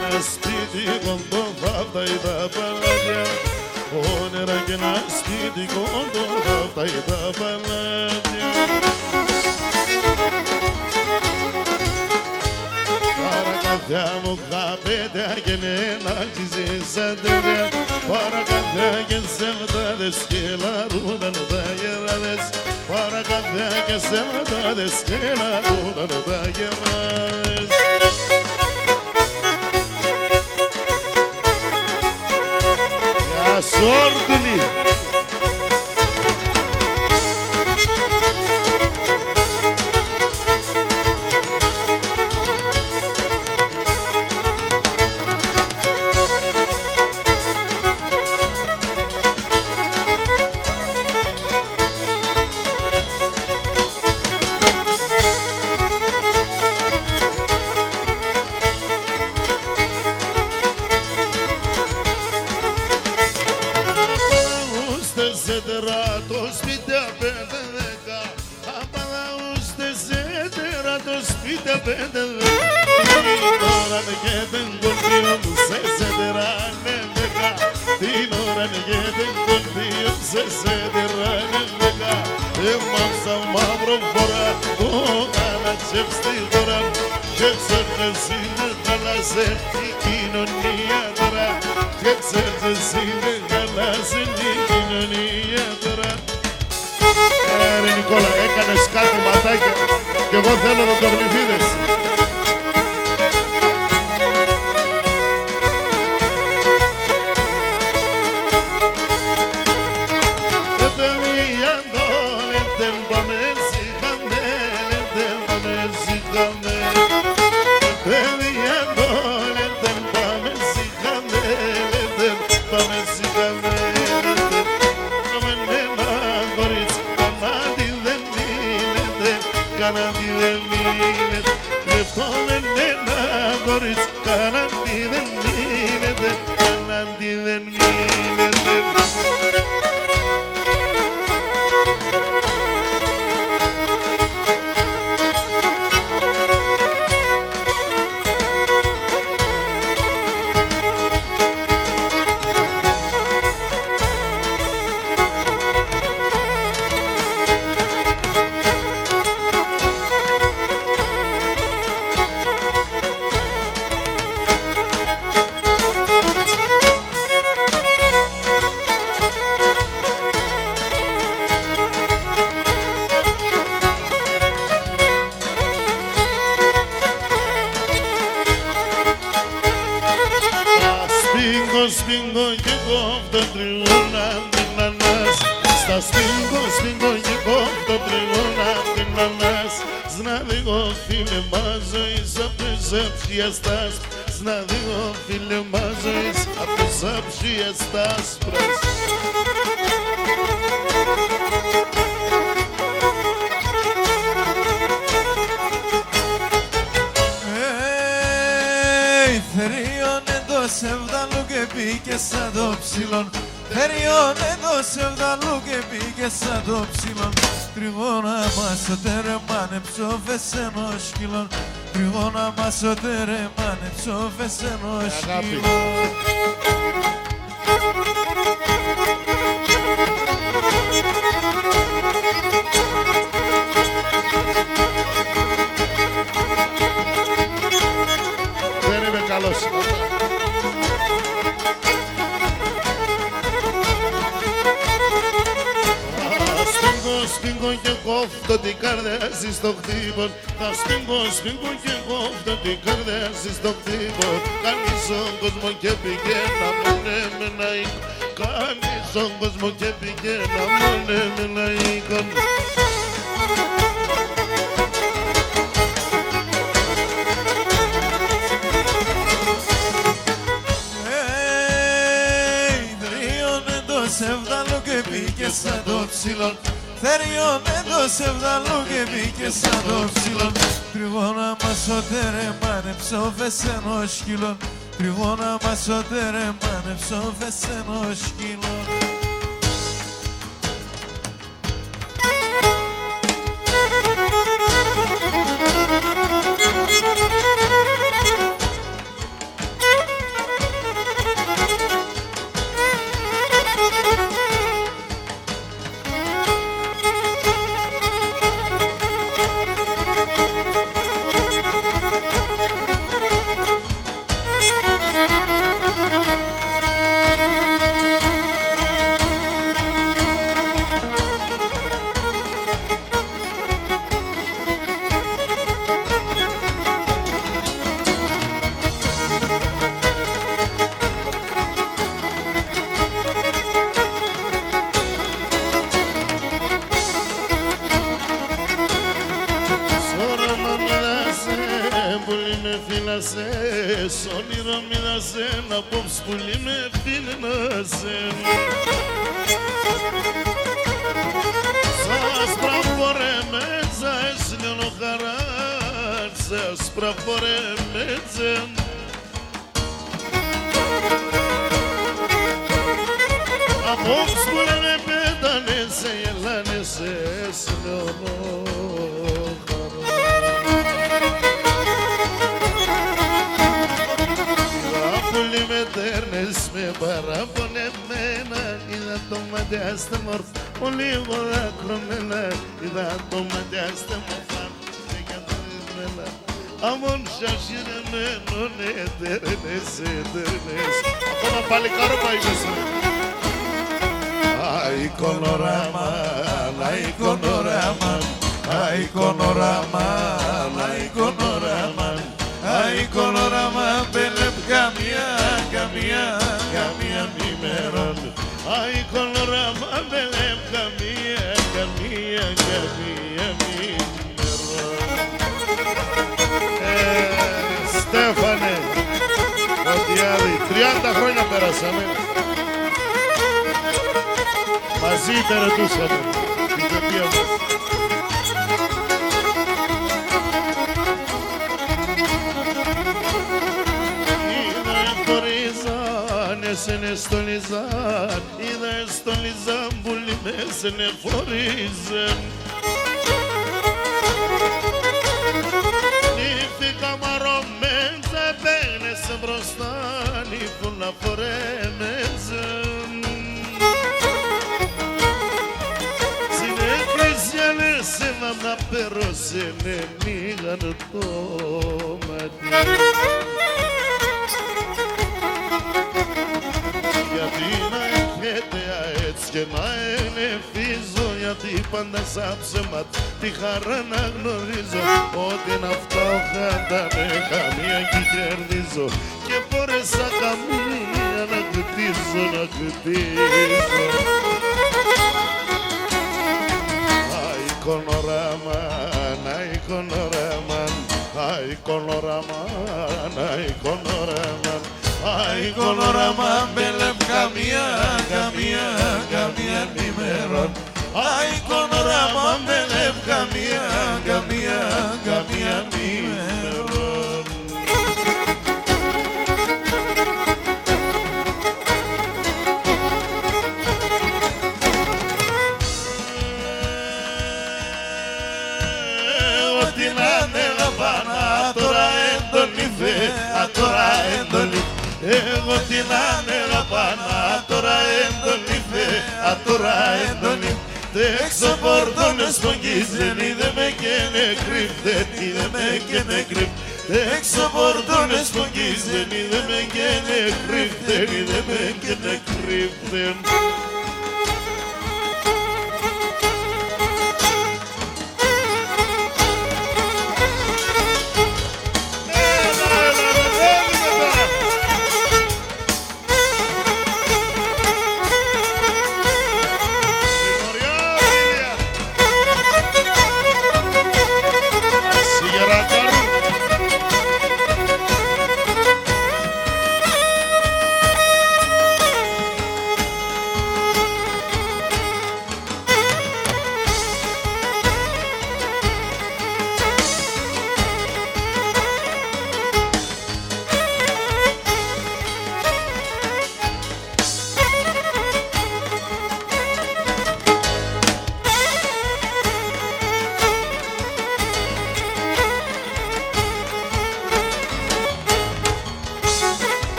Speaker 1: ένα σπίτι κοντό θα φτάει τα παλάτια. Παρακατιά μου χαπέτια και ένα ξυζήσα τέτοια. Παρακατιά και σεβδάδες και λαρούνταν τα γεράδες. Παρακατιά και σεβδάδες και λαρούνταν τα γεράδες. Σόρτουλη. Το σπίτι απέντε δέκα, απαλαούστε σε τέρα το σπίτι απέντε δέκα. Την ώρα και την κολπίο μου σε σετεράνε δέκα. Την ώρα και την κολπίο σε σετεράνε δέκα. Έμαψα μαύρο φορά, το κάνα τσέψτη τώρα. Και ξέρεις είναι χαλάσε η κοινωνία τώρα. Και ξέρεις είναι χαλάσε η κοινωνία τώρα. Ρε Νικόλα, έκανες κάτι ματάκια και εγώ θέλω να το αρνηθείς. σιγάμε. Παιδιά δόλετε, πάμε σιγάμε. Πάμε σιγάμε. Πάμε ένα κορίτσι, κανάτι δεν μείνετε. Κανάτι δεν μείνετε. Λεφτώμε ένα κορίτσι, κανάτι δεν μείνετε. Κανάτι δεν μείνετε. Σπίγγω και κόφτω τριγώνα την ανάς. Στα σπίγγω και κόφτω τριγώνα την ανάς. Znadigo φίλε μας ζωής απ' τις αψιαστάς. Znadigo φίλε μας ζωής απ' τις αψιαστάς.
Speaker 2: Θεριώνε το σεβδαλού και μπήκε σαν το ψηλόν. Θεριώνε το σεβδαλού και μπήκε σαν το ψηλόν. Τριγώνα μας ο τερεμάνε ψόφες ενός σκυλών. Τριγώνα μας ο τερεμάνε ψόφες ενός σκυλών.
Speaker 1: Δεν είμαι καλός. Σπίγγω και κόφτω την καρδιά στο χτύπο. Θα σπίγγω και κόφτω την καρδιά στο χτύπο. Κάνεις τον κόσμο και πηγαίνα μόνο με ένα οίκο. Κάνεις τον κόσμο και πηγαίνα μόνο με ένα οίκο.
Speaker 2: Θεριώνε το σεβδαλού και μπήκε σαν το ψηλόν. Θεριώνε το σεβδαλού και μπήκε σαν το ψηλόν. Τριγώνα μας ο τερεμάνε ψόφες ενός σκυλών. Τριγώνα μας ο τερεμάνε ψόφες ενός σκυλών.
Speaker 1: Σ' όνειρο μοίρασε να απόψε πουλί με φίλνασε. Σας πραφορέ μέτσα έσλιον χαράν. Σας πραφορέ μέτσα. Απόψε πουλί με πέτανε σε γελάνε σε έσλιον πολύ με τέρνες με παραπονεμένα. Είδα το ματιάστε μορφ, πολύ εγώ δάκρονένα. Είδα το ματιάστε μορφά, και καθαρισμένα. Αμόν σασιρεμένο, τέρνες, τέρνες. Ακόμα παλικάρο πάει μέσα. Αι κονοράμα, αι κονοράμα, αι κονοράμα, αι κονοράμα. Αι κονοράμα, μπελεπ καμία, καμία, καμία ημέρον. Αι κονοράμα, μπελεπ καμία, καμία, καμία ημέρον. 30 χρόνια πέρασαμε. Μαζί υπηρετούσαμε την παιδεία μας. Sene stolizan, ida stolizan, bulime sene forizan. Nifi kamaromenza, bene se brostani, pula foremezan. Sine cristiane, se mamna pero sene milan tomati. Γιατί να έρχεται έτσι και να ελευθίζω, γιατί πάντα σαν ψέμα τη χαρά να γνωρίζω, ότι να φτάω χάντα με καμία και κερδίζω, και μπόρεσα καμία να χτίζω, να χτίζω. Αι κονοράμα, αι κονοράμα, αι κονοράμα, αι κονοράμα. Αι κονοράμα μπελεμ καμία, καμία, καμία ημερών. Αι κονοράμα μπελεμ καμία, καμία, καμία ημερών. Ό,τι να είναι γαβάνα, τώρα έντονη δε, τώρα έντονη. Εγώ την ανεγαπάνα, τώρα έντονη θε, τώρα έντονη. Έξω πόρτονες πογγίζεν, είδε με και με κρύφτεν, είδε με και με κρύφτεν. Έξω πόρτονες πογγίζεν, είδε με και με κρύφτεν, είδε με και με κρύφτεν.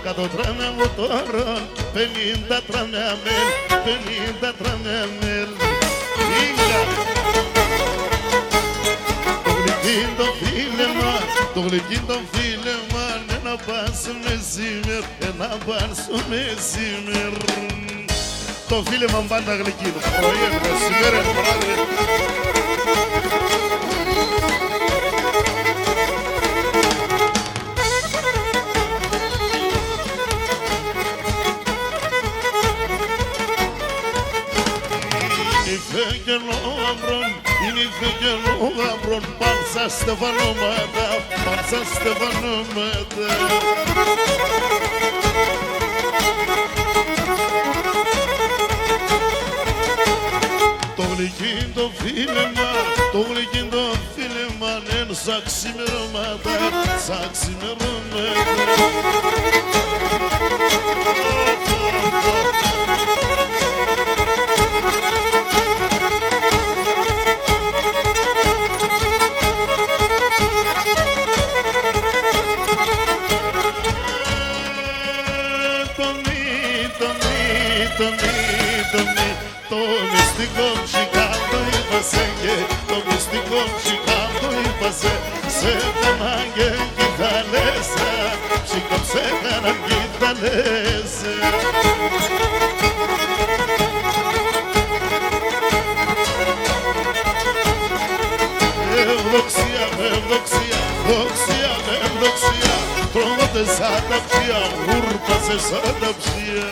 Speaker 1: Κάτω τράμε μου τώρα, 50 τραμμέλ, 50 τραμμέλ. Το γλυκύν το φίλεμα, το γλυκύν το φίλεμα, ένα πάσουμε σήμερα, ένα πάσουμε σήμερα. Το φίλεμα πάντα γλυκύν, πρωί, σήμερα, βράδυ. Είναι φεγγελό γαμπρόν, πάρσα στεφανόματα, πάρσα στεφανόματα. Το γλυκύν το φίλεμα, το γλυκύν το φίλεμα, ναι, σαν ξημερώματα, σαν ξημερώματα. Το μυστικό ψυχάτο είπασε και το μυστικό ψυχάτο είπασε σε κανάν και κοίταλέσα, ψυχά σε κανάν κοίταλέσα. Ευδοξία, ευδοξία, δοξία, ευδοξία, τρώγονται σαν τα ψία, ούρπασε σαν τα ψία.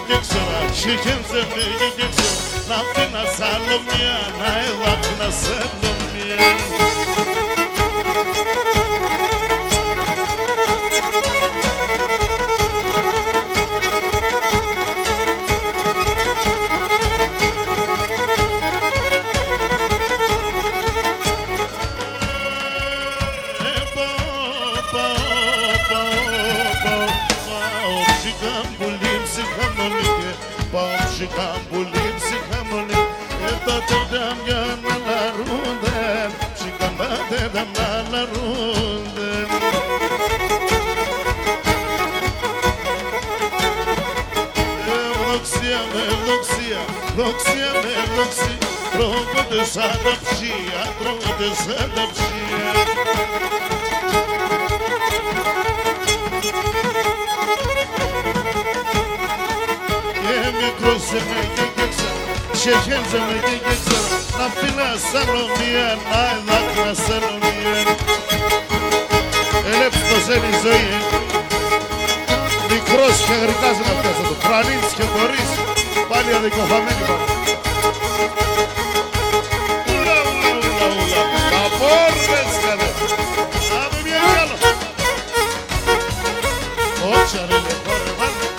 Speaker 1: και ξέρα, σήκενσε με και ξέρα. Να φύνα Σαλομία, να εδάφυνα Σαλομία. Καμπουλή ψυχαμολή τότε δεν για να λαρούνται ψυχαμπάτε δεν να λαρούνται Ευδοξία με ευδοξία, δοξία με ευδοξία τρώγονται σαν τα ψία, τρώγονται σαν τα ψία Μικρώσαμε και ξέρα, ξεχένζαμε και ξέρα Να φύνα Σαλομία, να εδάκνα Σαλομία Ελεύθερος είναι η ζωή Μικρός και γρητάζει να φτάσει το Κρανίτς και χωρίς πάλι αδικοφαμένοι πάνω Ούλα, ούλα, ούλα, ούλα Τα πόρβες καλέ Να μην βγαίνει άλλο Όχι ρε λεχόρε μάλλον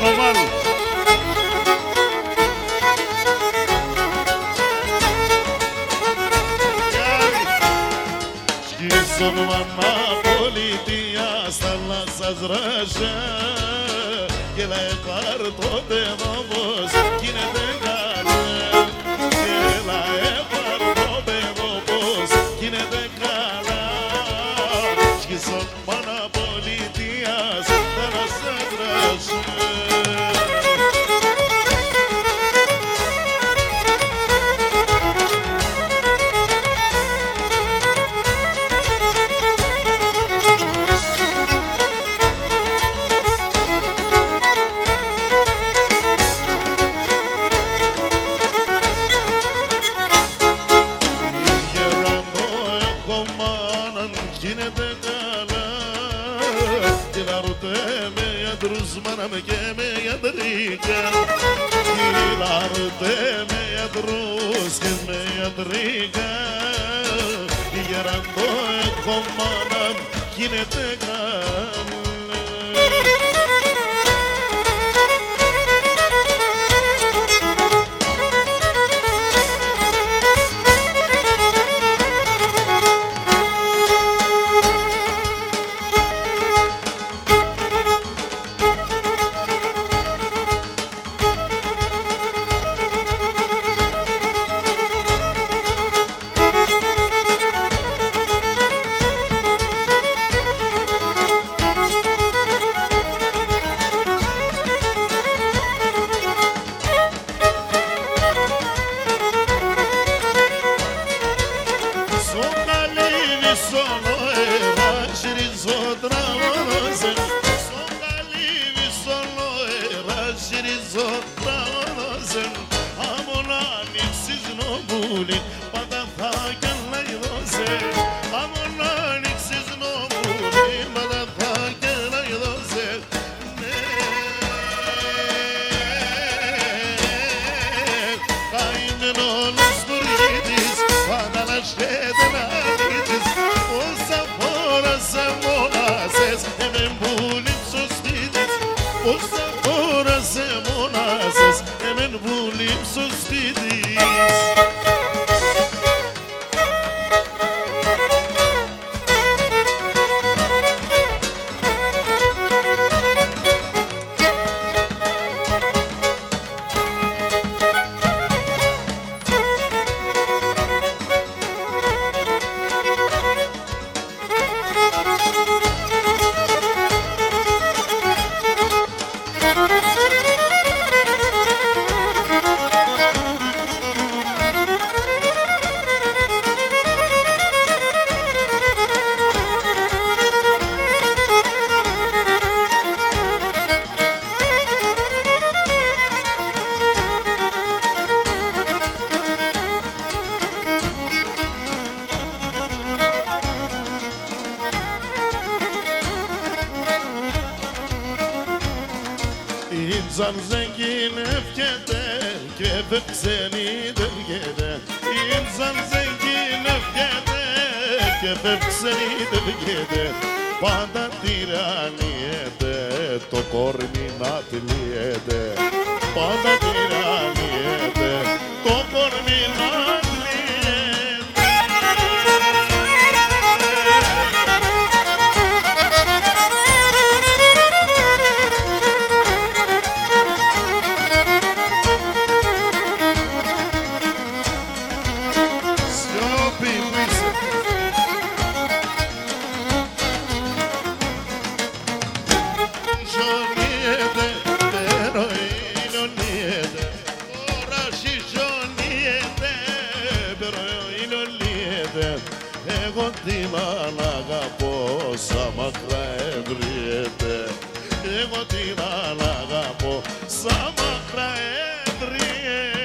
Speaker 1: normal. Σκίσον μαμά πολιτεία ζράζα και λαεκάρ τότε δόμος γίνεται καλά και λαεκάρ τότε δόμος γίνεται καλά σκισόν μάνα πολιτείας θα να σε δράσω. Μάνα και με ιατρικά Κυλάρτε με ιατρούς και με ιατρικά Γεραντό έχω μάνα γίνεται καλά. İnsan zengin öfkede, kefekseni devgede. İnsan zengin öfkede, kefekseni devgede. Πάντα τυραννιέται, το κορμί να τυλιέται. Πάντα τυραννιέται, το κορμί να εγώ την αναγαπώ σαν μακρά ευρύεται. Εγώ την αναγαπώ σαν μακρά ευρύεται.